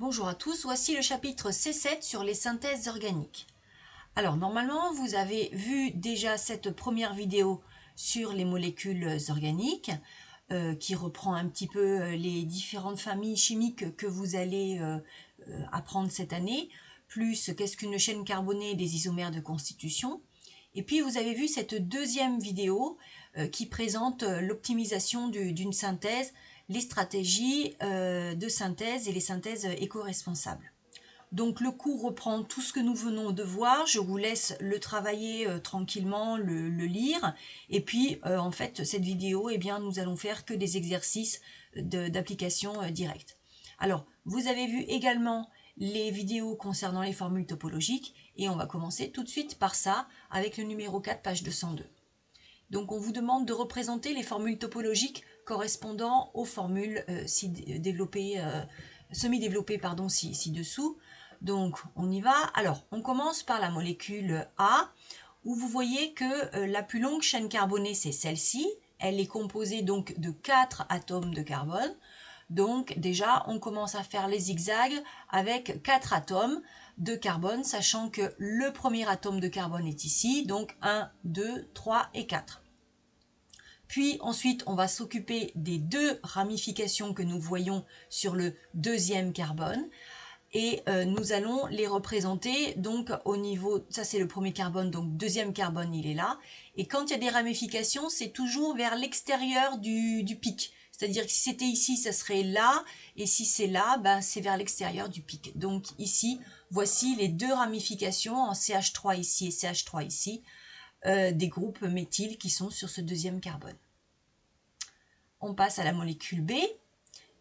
Bonjour à tous, voici le chapitre C7 sur les synthèses organiques. Alors normalement vous avez vu déjà cette première vidéo sur les molécules organiques qui reprend un petit peu les différentes familles chimiques que vous allez apprendre cette année, plus qu'est-ce qu'une chaîne carbonée des isomères de constitution. Et puis vous avez vu cette deuxième vidéo qui présente l'optimisation d'une synthèse, les stratégies de synthèse et les synthèses éco-responsables. Donc le cours reprend tout ce que nous venons de voir, je vous laisse le travailler tranquillement, le lire, et puis en fait cette vidéo, eh bien, nous allons faire que des exercices d'application directe. Alors, vous avez vu également les vidéos concernant les formules topologiques, et on va commencer tout de suite par ça, avec le numéro 4, page 202. Donc on vous demande de représenter les formules topologiques correspondant aux formules semi-développées ci-dessous. Donc on y va. Alors on commence par la molécule A, où vous voyez que la plus longue chaîne carbonée c'est celle-ci. Elle est composée donc de 4 atomes de carbone. Donc déjà on commence à faire les zigzags avec 4 atomes de carbone, sachant que le premier atome de carbone est ici, donc 1, 2, 3 et 4. Puis ensuite, on va s'occuper des deux ramifications que nous voyons sur le deuxième carbone. Et nous allons les représenter donc au niveau, ça c'est le premier carbone, donc deuxième carbone il est là. Et quand il y a des ramifications, c'est toujours vers l'extérieur du pic. C'est-à-dire que si c'était ici, ça serait là, et si c'est là, ben, c'est vers l'extérieur du pic. Donc ici, voici les deux ramifications en CH3 ici et CH3 ici, des groupes méthyl qui sont sur ce deuxième carbone. On passe à la molécule B.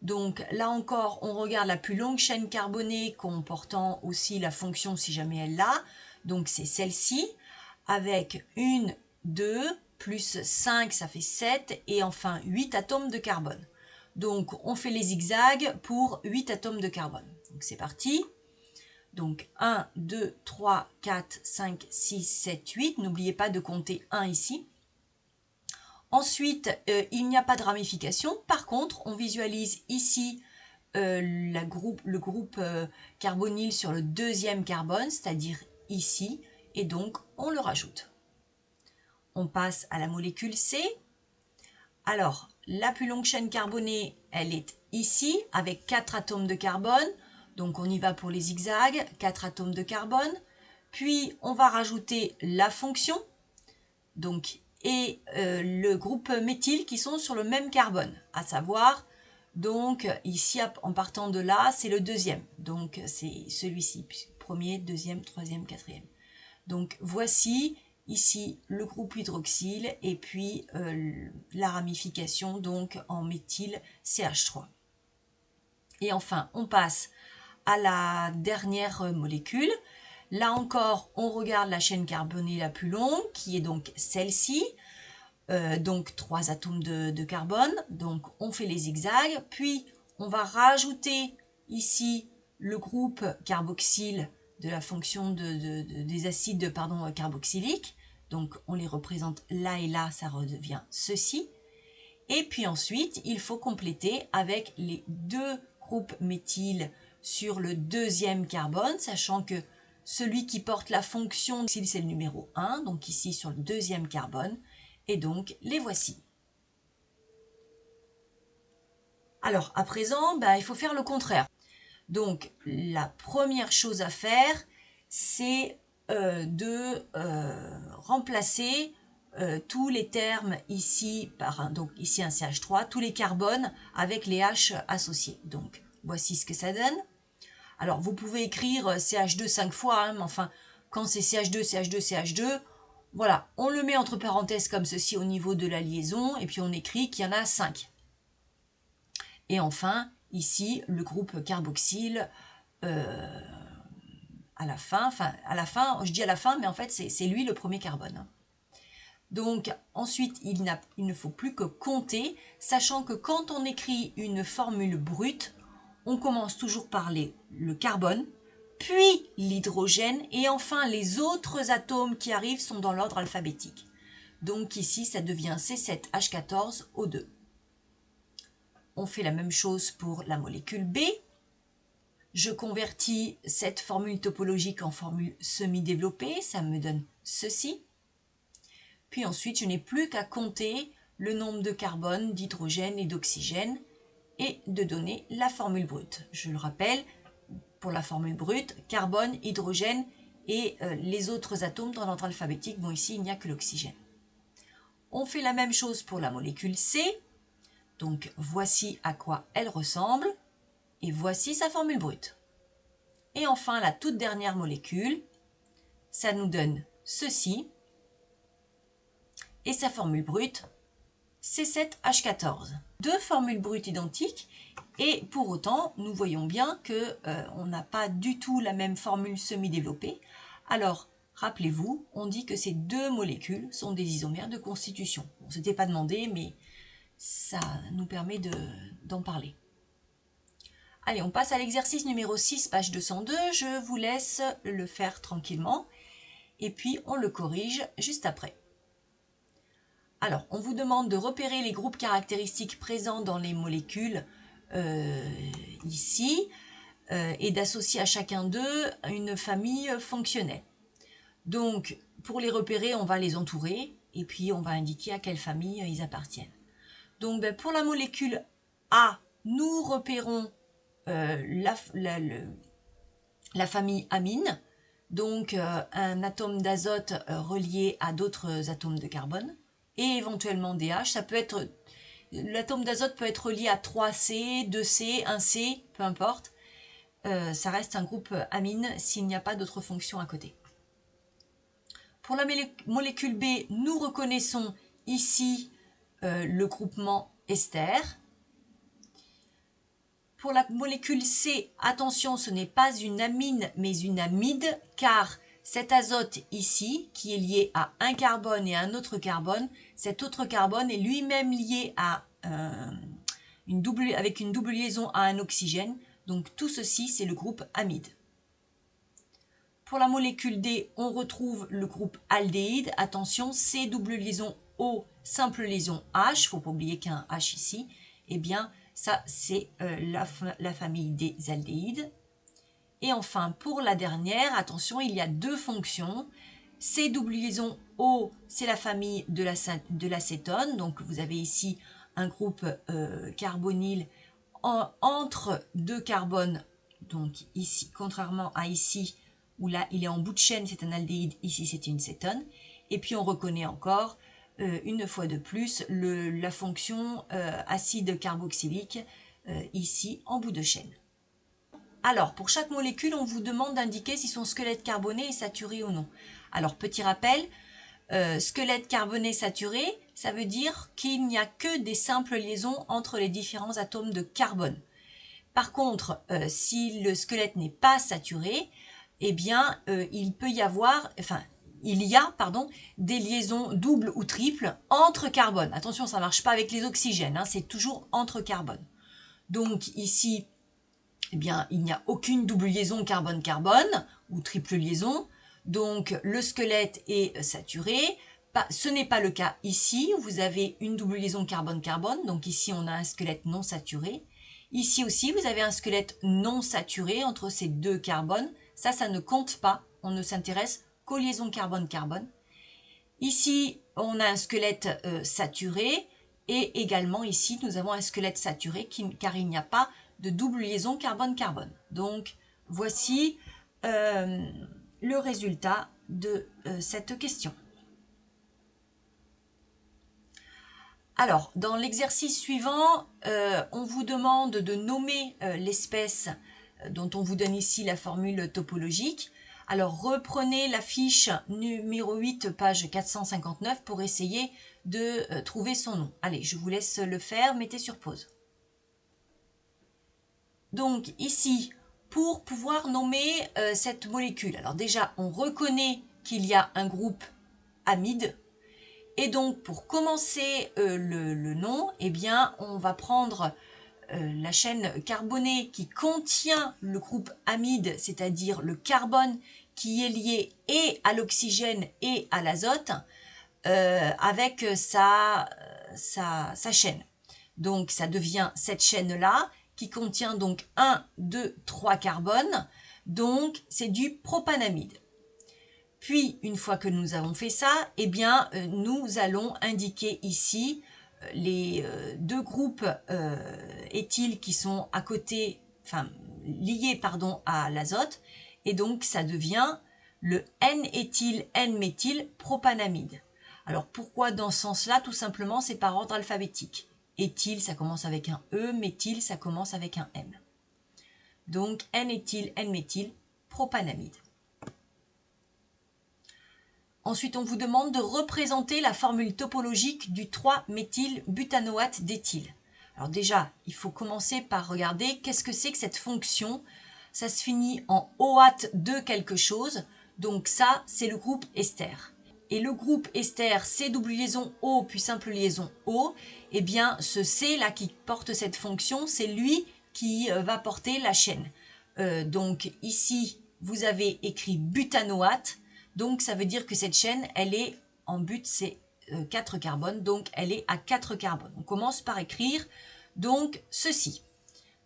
Donc là encore, on regarde la plus longue chaîne carbonée comportant aussi la fonction si jamais elle l'a. Donc c'est celle-ci, avec 1, 2, plus 5, ça fait 7, et enfin 8 atomes de carbone. Donc on fait les zigzags pour 8 atomes de carbone. Donc c'est parti. Donc 1, 2, 3, 4, 5, 6, 7, 8. N'oubliez pas de compter 1 ici. Ensuite, il n'y a pas de ramification. Par contre, on visualise ici le groupe carbonyle sur le deuxième carbone, c'est-à-dire ici, et donc on le rajoute. On passe à la molécule C. Alors, la plus longue chaîne carbonée, elle est ici, avec 4 atomes de carbone. Donc on y va pour les zigzags, 4 atomes de carbone. Puis on va rajouter la fonction, donc, et le groupe méthyle qui sont sur le même carbone, à savoir, donc ici en partant de là, c'est le deuxième, donc c'est celui-ci, premier, deuxième, troisième, quatrième. Donc voici ici le groupe hydroxyle et puis la ramification donc en méthyle CH3. Et enfin, on passe à la dernière molécule. Là encore, on regarde la chaîne carbonée la plus longue, qui est donc celle-ci. Donc 3 atomes de carbone. Donc on fait les zigzags. Puis on va rajouter ici le groupe carboxyle de la fonction des acides carboxyliques. Donc on les représente là et là, ça redevient ceci. Et puis ensuite, il faut compléter avec les deux groupes méthyl sur le deuxième carbone, sachant que celui qui porte la fonction c'est le numéro 1, donc ici sur le deuxième carbone, et donc les voici. Alors à présent, il faut faire le contraire. Donc la première chose à faire, c'est de remplacer tous les termes ici par donc ici un CH3, tous les carbones avec les H associés. Donc voici ce que ça donne. Alors vous pouvez écrire CH2 5 fois, hein, mais enfin quand c'est CH2, CH2, CH2, voilà, on le met entre parenthèses comme ceci au niveau de la liaison et puis on écrit qu'il y en a 5. Et enfin, ici, le groupe carboxyle à la fin, je dis à la fin, mais en fait, c'est lui le premier carbone. Donc, ensuite, il ne faut plus que compter, sachant que quand on écrit une formule brute, on commence toujours par le carbone, puis l'hydrogène, et enfin, les autres atomes qui arrivent sont dans l'ordre alphabétique. Donc ici, ça devient C7H14O2. On fait la même chose pour la molécule B. Je convertis cette formule topologique en formule semi-développée, ça me donne ceci. Puis ensuite, je n'ai plus qu'à compter le nombre de carbone, d'hydrogène et d'oxygène et de donner la formule brute. Je le rappelle, pour la formule brute, carbone, hydrogène et les autres atomes dans l'ordre alphabétique. Bon, ici, il n'y a que l'oxygène. On fait la même chose pour la molécule C. Donc, voici à quoi elle ressemble. Et voici sa formule brute. Et enfin, la toute dernière molécule, ça nous donne ceci. Et sa formule brute, C7H14. Deux formules brutes identiques. Et pour autant, nous voyons bien qu'on n'a pas du tout la même formule semi-développée. Alors, rappelez-vous, on dit que ces deux molécules sont des isomères de constitution. Bon, ce n'était pas demandé, mais ça nous permet d'en parler. Allez, on passe à l'exercice numéro 6, page 202. Je vous laisse le faire tranquillement. Et puis, on le corrige juste après. Alors, on vous demande de repérer les groupes caractéristiques présents dans les molécules ici et d'associer à chacun d'eux une famille fonctionnelle. Donc, pour les repérer, on va les entourer et puis on va indiquer à quelle famille ils appartiennent. Donc, pour la molécule A, nous repérons la famille amine, donc un atome d'azote relié à d'autres atomes de carbone, et éventuellement DH. Ça peut être, l'atome d'azote peut être relié à 3C, 2C, 1C, peu importe. Ça reste un groupe amine s'il n'y a pas d'autres fonctions à côté. Pour la molécule B, nous reconnaissons ici le groupement ester. Pour la molécule C, attention, ce n'est pas une amine, mais une amide, car cet azote ici, qui est lié à un carbone et à un autre carbone, cet autre carbone est lui-même lié à, avec une double liaison à un oxygène. Donc tout ceci, c'est le groupe amide. Pour la molécule D, on retrouve le groupe aldéhyde. Attention, C double liaison O, simple liaison H, il ne faut pas oublier qu'il y a un H ici. Eh bien, ça, c'est la famille des aldéhydes. Et enfin, pour la dernière, attention, il y a deux fonctions. C double liaison O, c'est la famille de l'acétone. Donc, vous avez ici un groupe carbonyle entre deux carbones. Donc, ici, contrairement à ici, où là, il est en bout de chaîne, c'est un aldéhyde. Ici, c'est une cétone. Et puis, on reconnaît encore une fois de plus la fonction acide carboxylique ici en bout de chaîne. Alors, pour chaque molécule, on vous demande d'indiquer si son squelette carboné est saturé ou non. Alors, petit rappel, squelette carboné saturé, ça veut dire qu'il n'y a que des simples liaisons entre les différents atomes de carbone. Par contre, si le squelette n'est pas saturé, eh bien, il y a des liaisons doubles ou triples entre carbones. Attention, ça ne marche pas avec les oxygènes, hein, c'est toujours entre carbones. Donc ici, eh bien, il n'y a aucune double liaison carbone-carbone ou triple liaison. Donc le squelette est saturé. Ce n'est pas le cas ici, où vous avez une double liaison carbone-carbone. Donc ici, on a un squelette non saturé. Ici aussi, vous avez un squelette non saturé entre ces deux carbones. Ça ne compte pas. On ne s'intéresse qu'aux liaisons carbone-carbone. Ici, on a un squelette saturé. Et également ici, nous avons un squelette saturé car il n'y a pas de double liaison carbone-carbone. Donc, voici le résultat de cette question. Alors, dans l'exercice suivant, on vous demande de nommer l'espèce dont on vous donne ici la formule topologique. Alors, reprenez la fiche numéro 8, page 459, pour essayer de trouver son nom. Allez, je vous laisse le faire, mettez sur pause. Donc, ici, pour pouvoir nommer cette molécule, alors déjà, on reconnaît qu'il y a un groupe amide. Et donc, pour commencer le nom, eh bien, on va prendre la chaîne carbonée qui contient le groupe amide, c'est-à-dire le carbone qui est lié et à l'oxygène et à l'azote, avec sa chaîne. Donc, ça devient cette chaîne-là qui contient donc 1, 2, 3 carbones. Donc, c'est du propanamide. Puis, une fois que nous avons fait ça, eh bien, nous allons indiquer ici les deux groupes éthyles qui sont à côté, enfin, liés, pardon, à l'azote. Et donc, ça devient le N-éthyl, N-méthyl propanamide. Alors, pourquoi dans ce sens-là? Tout simplement, c'est par ordre alphabétique. Éthyl, ça commence avec un E, méthyl, ça commence avec un M. Donc, N-éthyl, N-méthyl propanamide. Ensuite, on vous demande de représenter la formule topologique du 3-méthylbutanoate d'éthyle. Alors déjà, il faut commencer par regarder qu'est-ce que c'est que cette fonction. Ça se finit en OAT de quelque chose. Donc ça, c'est le groupe ester. Et le groupe ester, C double liaison O puis simple liaison O, eh bien ce C là qui porte cette fonction, c'est lui qui va porter la chaîne. Donc ici, vous avez écrit butanoate. Donc, ça veut dire que cette chaîne, elle est en but, c'est 4 carbones. Donc, elle est à 4 carbones. On commence par écrire donc ceci.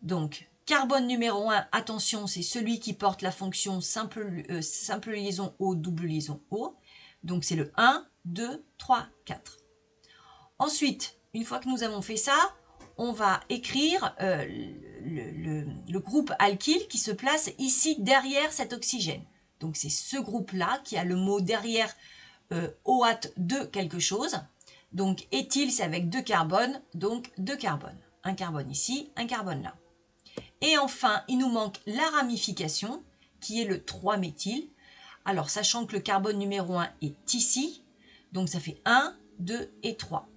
Donc, carbone numéro 1, attention, c'est celui qui porte la fonction simple liaison O, double liaison O. Donc, c'est le 1, 2, 3, 4. Ensuite, une fois que nous avons fait ça, on va écrire le groupe alkyle qui se place ici derrière cet oxygène. Donc, c'est ce groupe-là qui a le mot derrière OAT de quelque chose. Donc, éthyle, c'est avec 2 carbones, donc 2 carbones. Un carbone ici, un carbone là. Et enfin, il nous manque la ramification, qui est le 3-méthyl. Alors, sachant que le carbone numéro 1 est ici, donc ça fait 1, 2 et 3.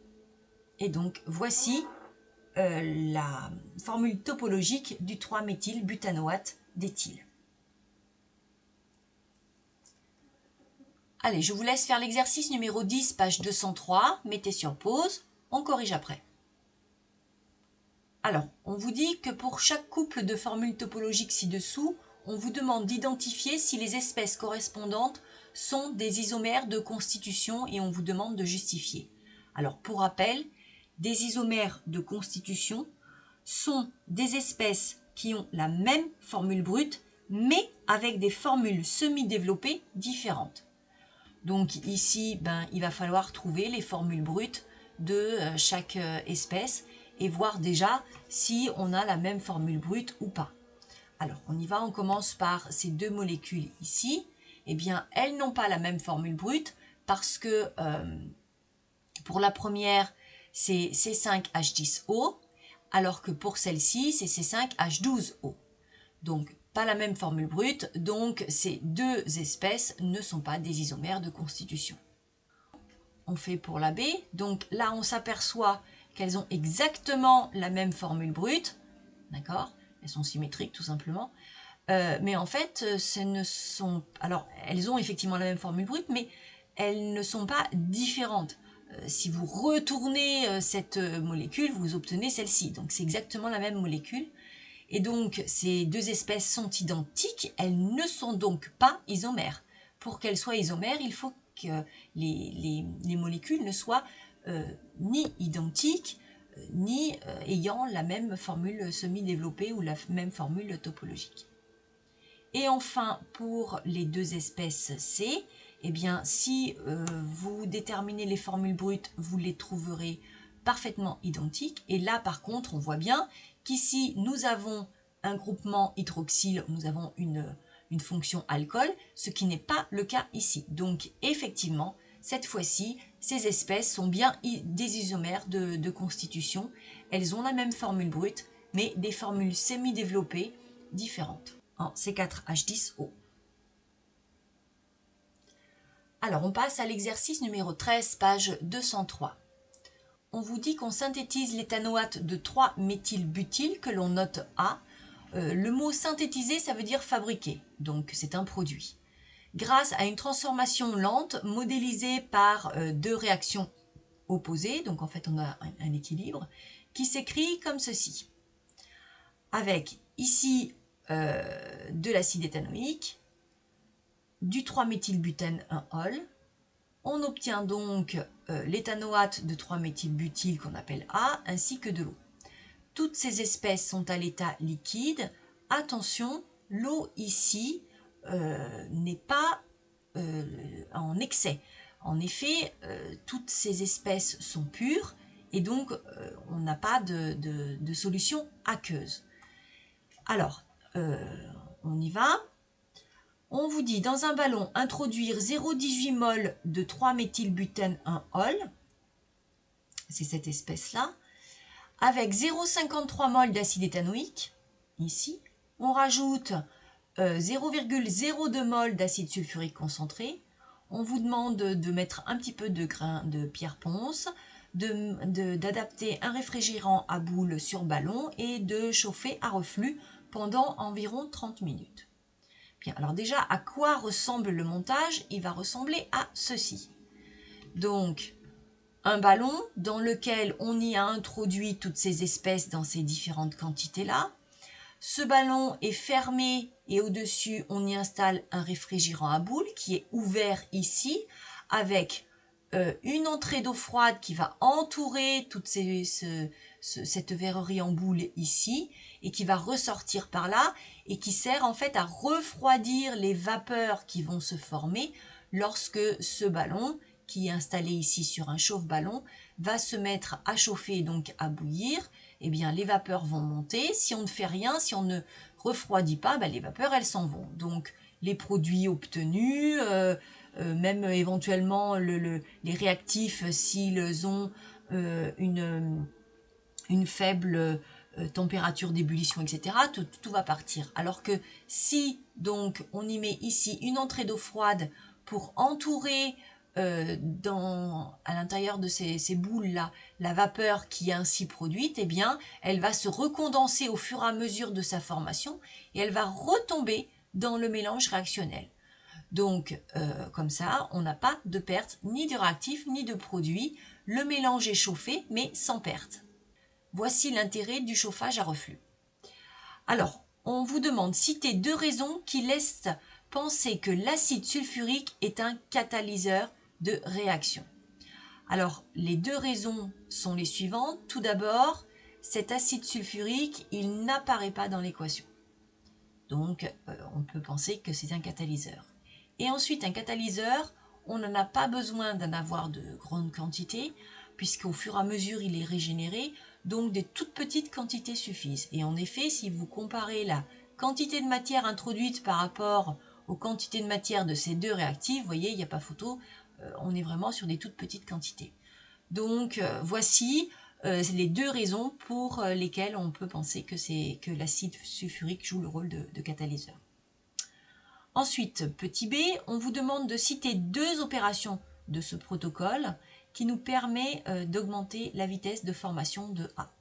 Et donc, voici la formule topologique du 3-méthylbutanoate d'éthyle. Allez, je vous laisse faire l'exercice numéro 10, page 203. Mettez sur pause, on corrige après. Alors, on vous dit que pour chaque couple de formules topologiques ci-dessous, on vous demande d'identifier si les espèces correspondantes sont des isomères de constitution et on vous demande de justifier. Alors, pour rappel, des isomères de constitution sont des espèces qui ont la même formule brute, mais avec des formules semi-développées différentes. Donc ici, il va falloir trouver les formules brutes de chaque espèce et voir déjà si on a la même formule brute ou pas. Alors, on y va, on commence par ces deux molécules ici. Eh bien, elles n'ont pas la même formule brute parce que pour la première, c'est C5H10O, alors que pour celle-ci, c'est C5H12O. Donc, pas la même formule brute, donc ces deux espèces ne sont pas des isomères de constitution. On fait pour la B, donc là on s'aperçoit qu'elles ont exactement la même formule brute, d'accord? Elles sont symétriques tout simplement, mais en fait, alors elles ont effectivement la même formule brute, mais elles ne sont pas différentes. Si vous retournez cette molécule, vous obtenez celle-ci, donc c'est exactement la même molécule. Et donc, ces deux espèces sont identiques, elles ne sont donc pas isomères. Pour qu'elles soient isomères, il faut que les molécules ne soient ni identiques, ni ayant la même formule semi-développée ou la même formule topologique. Et enfin, pour les deux espèces C, eh bien, si vous déterminez les formules brutes, vous les trouverez parfaitement identiques. Et là, par contre, on voit bien qu'ici, nous avons un groupement hydroxyle, nous avons une fonction alcool, ce qui n'est pas le cas ici. Donc, effectivement, cette fois-ci, ces espèces sont bien des isomères de constitution. Elles ont la même formule brute, mais des formules semi-développées différentes en C4H10O. Alors, on passe à l'exercice numéro 13, page 203. On vous dit qu'on synthétise l'éthanoate de 3-méthylbutyl que l'on note A. Le mot synthétiser, ça veut dire fabriquer, donc c'est un produit. Grâce à une transformation lente modélisée par deux réactions opposées, donc en fait on a un équilibre, qui s'écrit comme ceci. Avec ici de l'acide éthanoïque, du 3-méthylbutène 1-ol. On obtient donc l'éthanoate de 3-méthylbutyl qu'on appelle A, ainsi que de l'eau. toutes ces espèces sont à l'état liquide. Attention, l'eau ici n'est pas en excès. En effet, toutes ces espèces sont pures et donc on n'a pas de solution aqueuse. Alors, on y va. On vous dit, dans un ballon, introduire 0,18 mol de 3-méthylbutène 1-ol, c'est cette espèce-là, avec 0,53 mol d'acide éthanoïque, ici. On rajoute 0,02 mol d'acide sulfurique concentré. On vous demande de mettre un petit peu de grains de pierre ponce, d'adapter un réfrigérant à boule sur ballon et de chauffer à reflux pendant environ 30 minutes. Bien, alors déjà, à quoi ressemble le montage? Il va ressembler à ceci. Donc, un ballon dans lequel on y a introduit toutes ces espèces dans ces différentes quantités-là. Ce ballon est fermé et au-dessus, on y installe un réfrigérant à boule qui est ouvert ici avec une entrée d'eau froide qui va entourer toute cette verrerie en boule ici et qui va ressortir par là et qui sert en fait à refroidir les vapeurs qui vont se former lorsque ce ballon qui est installé ici sur un chauffe-ballon va se mettre à chauffer, donc à bouillir. Eh bien, les vapeurs vont monter. Si on ne fait rien, si on ne refroidit pas, les vapeurs, elles s'en vont. Donc, les produits obtenus, même éventuellement les réactifs, s'ils ont une faible température d'ébullition, etc., tout va partir. Alors que si, donc, on y met ici une entrée d'eau froide pour entourer à l'intérieur de ces boules-là, la vapeur qui est ainsi produite, eh bien, elle va se recondenser au fur et à mesure de sa formation et elle va retomber dans le mélange réactionnel. Donc, comme ça, on n'a pas de perte ni de réactif ni de produit. Le mélange est chauffé, mais sans perte. Voici l'intérêt du chauffage à reflux. Alors, on vous demande citer 2 raisons qui laissent penser que l'acide sulfurique est un catalyseur de réaction. Alors, les 2 raisons sont les suivantes. Tout d'abord, cet acide sulfurique, il n'apparaît pas dans l'équation. Donc, on peut penser que c'est un catalyseur. Et ensuite, un catalyseur, on n'en a pas besoin d'en avoir de grandes quantités, puisqu'au fur et à mesure, il est régénéré, donc des toutes petites quantités suffisent. Et en effet, si vous comparez la quantité de matière introduite par rapport aux quantités de matière de ces 2 réactifs, vous voyez, il n'y a pas photo, on est vraiment sur des toutes petites quantités. Donc, voici les 2 raisons pour lesquelles on peut penser que l'acide sulfurique joue le rôle de catalyseur. Ensuite, petit b, on vous demande de citer 2 opérations de ce protocole qui nous permet d'augmenter la vitesse de formation de A.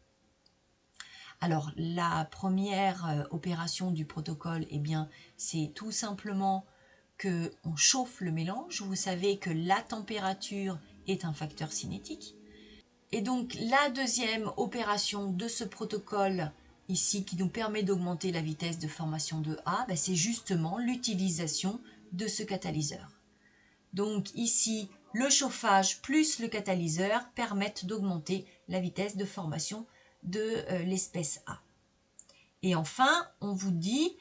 Alors, la première opération du protocole, eh bien, c'est tout simplement qu'on chauffe le mélange. Vous savez que la température est un facteur cinétique. Et donc, la deuxième opération de ce protocole ici qui nous permet d'augmenter la vitesse de formation de A, c'est justement l'utilisation de ce catalyseur. Donc ici, le chauffage plus le catalyseur permettent d'augmenter la vitesse de formation de l'espèce A. Et enfin, on vous dit,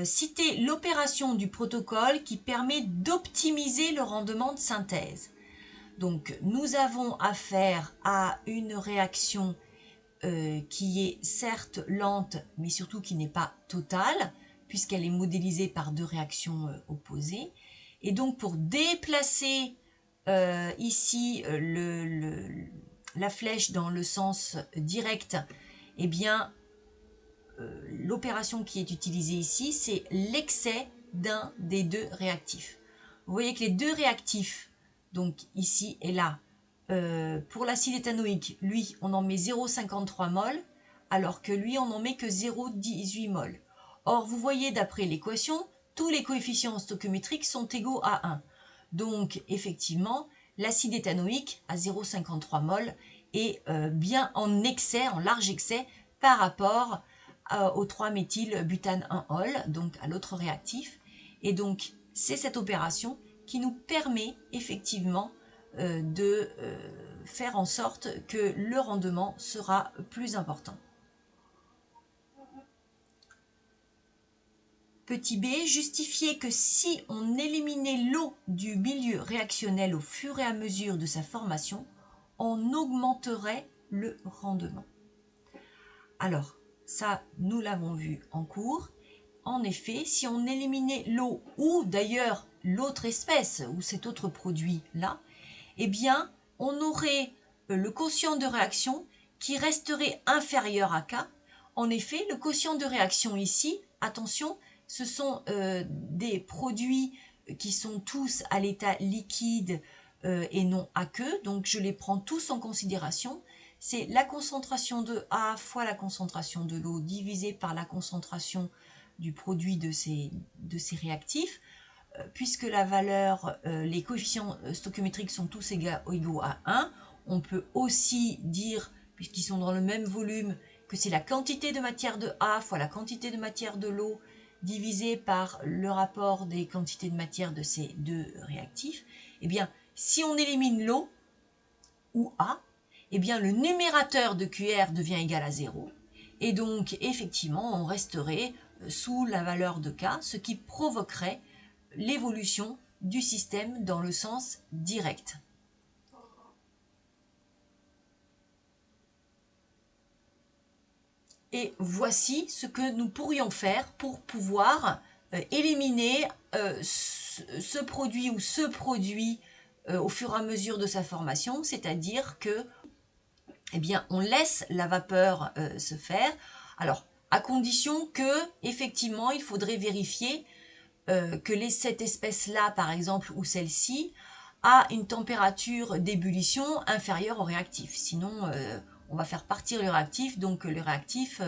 citez l'opération du protocole qui permet d'optimiser le rendement de synthèse. Donc, nous avons affaire à une réaction qui est certes lente, mais surtout qui n'est pas totale, puisqu'elle est modélisée par 2 réactions opposées. Et donc, pour déplacer ici la flèche dans le sens direct, eh bien, l'opération qui est utilisée ici, c'est l'excès d'un des 2 réactifs. Vous voyez que les 2 réactifs, donc ici et là, pour l'acide éthanoïque, lui, on en met 0,53 mol, alors que lui, on n'en met que 0,18 mol. Or, vous voyez, d'après l'équation, tous les coefficients stoichiométriques sont égaux à 1. Donc, effectivement, l'acide éthanoïque à 0,53 mol est bien en excès, en large excès, par rapport au 3-méthylbutane 1-ol, donc à l'autre réactif. Et donc, c'est cette opération qui nous permet effectivement faire en sorte que le rendement sera plus important. Petit b, justifier que si on éliminait l'eau du milieu réactionnel au fur et à mesure de sa formation, on augmenterait le rendement. Alors, ça, nous l'avons vu en cours. En effet, si on éliminait l'eau ou d'ailleurs l'autre espèce ou cet autre produit-là, eh bien, on aurait le quotient de réaction qui resterait inférieur à K. En effet, le quotient de réaction ici, attention, ce sont des produits qui sont tous à l'état liquide et non aqueux, donc je les prends tous en considération. C'est la concentration de A fois la concentration de l'eau divisée par la concentration du produit de ces réactifs. Puisque la valeur, les coefficients stoichiométriques sont tous égaux à 1, on peut aussi dire, puisqu'ils sont dans le même volume, que c'est la quantité de matière de A fois la quantité de matière de l'eau divisé par le rapport des quantités de matière de ces deux réactifs. Eh bien, si on élimine l'eau, ou A, eh bien le numérateur de QR devient égal à 0. Et donc, effectivement, on resterait sous la valeur de K, ce qui provoquerait l'évolution du système dans le sens direct. Et voici ce que nous pourrions faire pour pouvoir éliminer ce produit ou ce produit au fur et à mesure de sa formation, c'est-à-dire que eh bien, on laisse la vapeur se faire. Alors, à condition que, effectivement, il faudrait vérifier que cette espèce-là, par exemple, ou celle-ci, a une température d'ébullition inférieure au réactif. Sinon, on va faire partir le réactif, donc le réactif,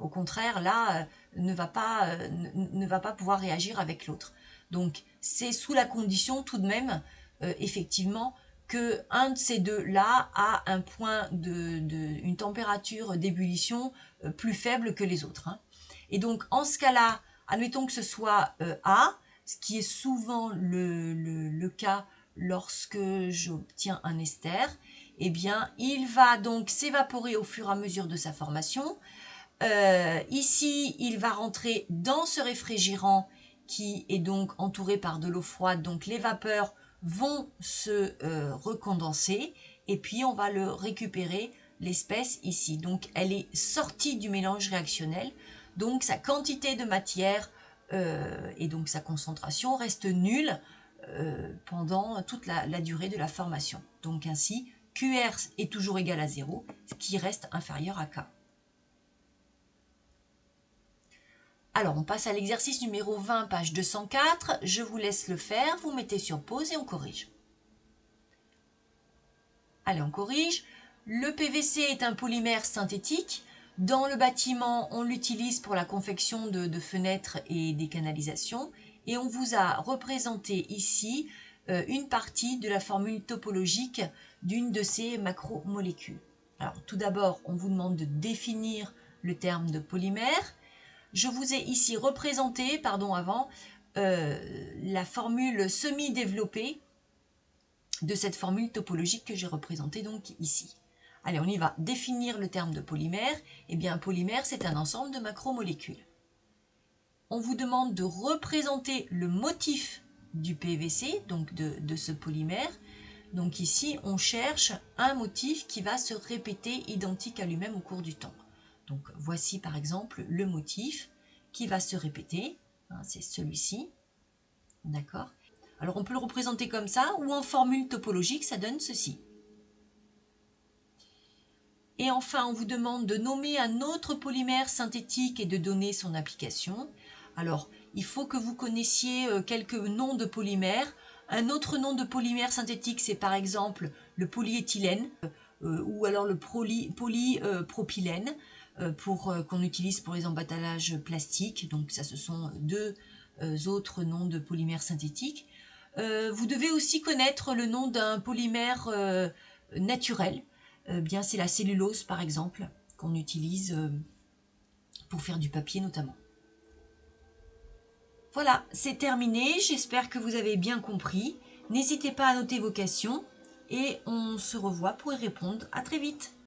au contraire, là, ne va pas pouvoir réagir avec l'autre. Donc, c'est sous la condition, tout de même, effectivement, qu'un de ces deux-là a un point une température d'ébullition plus faible que les autres. Hein. Et donc, en ce cas-là, admettons que ce soit A, ce qui est souvent le cas lorsque j'obtiens un ester, eh bien, il va donc s'évaporer au fur et à mesure de sa formation. Ici, il va rentrer dans ce réfrigérant qui est donc entouré par de l'eau froide, donc les vapeurs vont se recondenser et puis on va le récupérer, l'espèce ici. Donc elle est sortie du mélange réactionnel, donc sa quantité de matière et donc sa concentration reste nulle pendant toute la durée de la formation. Donc ainsi, QR est toujours égal à 0, ce qui reste inférieur à K. Alors, on passe à l'exercice numéro 20, page 204. Je vous laisse le faire, vous mettez sur pause et on corrige. Allez, on corrige. Le PVC est un polymère synthétique. Dans le bâtiment, on l'utilise pour la confection de fenêtres et des canalisations. Et on vous a représenté ici une partie de la formule topologique d'une de ces macromolécules. Alors, tout d'abord, on vous demande de définir le terme de polymère. Je vous ai ici représenté, la formule semi-développée de cette formule topologique que j'ai représentée donc ici. Allez, on y va. Définir le terme de polymère. Eh bien, un polymère, c'est un ensemble de macromolécules. On vous demande de représenter le motif du PVC, donc de ce polymère. Donc ici, on cherche un motif qui va se répéter identique à lui-même au cours du temps. Donc voici par exemple le motif qui va se répéter, hein, c'est celui-ci, d'accord. Alors on peut le représenter comme ça ou en formule topologique, ça donne ceci. Et enfin, on vous demande de nommer un autre polymère synthétique et de donner son application. Alors, il faut que vous connaissiez quelques noms de polymères. Un autre nom de polymère synthétique, c'est par exemple le polyéthylène ou alors le polypropylène qu'on utilise pour les emballages plastiques. Donc ça, ce sont deux autres noms de polymères synthétiques. Vous devez aussi connaître le nom d'un polymère naturel. Bien, c'est la cellulose, par exemple, qu'on utilise pour faire du papier notamment. Voilà, c'est terminé. J'espère que vous avez bien compris. N'hésitez pas à noter vos questions et on se revoit pour y répondre. À très vite!